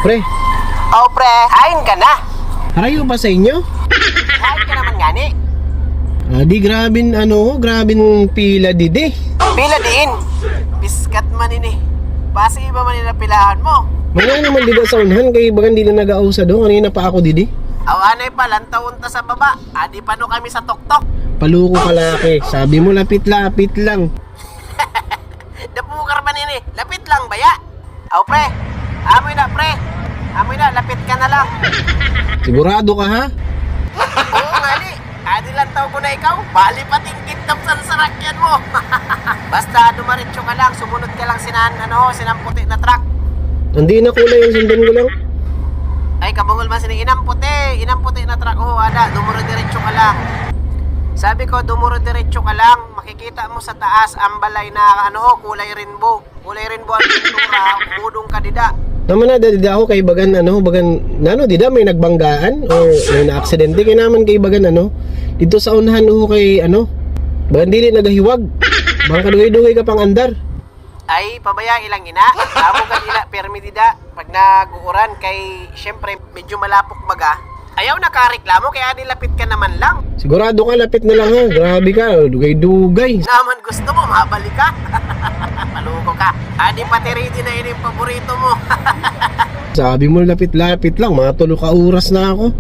Pre, Oh, pre, kain ka na. harayo ba sa inyo? Kain ka naman gani. Di grabing pila dide. Pila diin. Biskat man ini. Basi iba man pilahan mo. Maya naman dida sa unhan, kay bagan di na nag-ausa do. Kanina pa ako didi. Awanay pa, lantawon ta sa baba. Adi pa no kami sa tuktok. Paluko kalaki. Sabi mo lapit-lapit lang. Dapukar man ini. Lapit lang baya. Aw, pre. Amoy na, pre. Amoy na, lapit ka na lang. Sigurado ka ha? Oo nga ni. Adi lang tao ko na ikaw. Bali pating kintap sa sarakyan mo. Basta dumaritso ka lang. Sumunod ka lang sinang puti na truck. Hindi na kulay yung sundan ko lang. Ay, kabungol man sining inang puti na truck. Oh, ada, dumuro diretso ka lang. Sabi ko, dumuro diretso ka lang. Makikita mo sa taas ang balay na kulay rainbow. Kulay rainbow ang pintura. Umudong ka dida. Naman na dida ako kay bagan dida may nagbanggaan or may na-aksidente kay naman kay bagan dito sa unahan kay bagan dili nagahiwag. Bang kadugay-dugay ka pang andar. Ay, pabaya ilang ina. Amo ka ina, permi dida. Pag nag-uuran kay, syempre, medyo malapok maga. Ayaw nakareklamo, kaya nilapit ka naman lang. Sigurado ka lapit na lang ha. Grabe ka, dugay-dugay. Naman gusto mo, mabalik ka. Maluko ka. Adi pati ready na yun yung paborito mo. Sabi mo lapit-lapit lang, mga 3 ka oras na ako.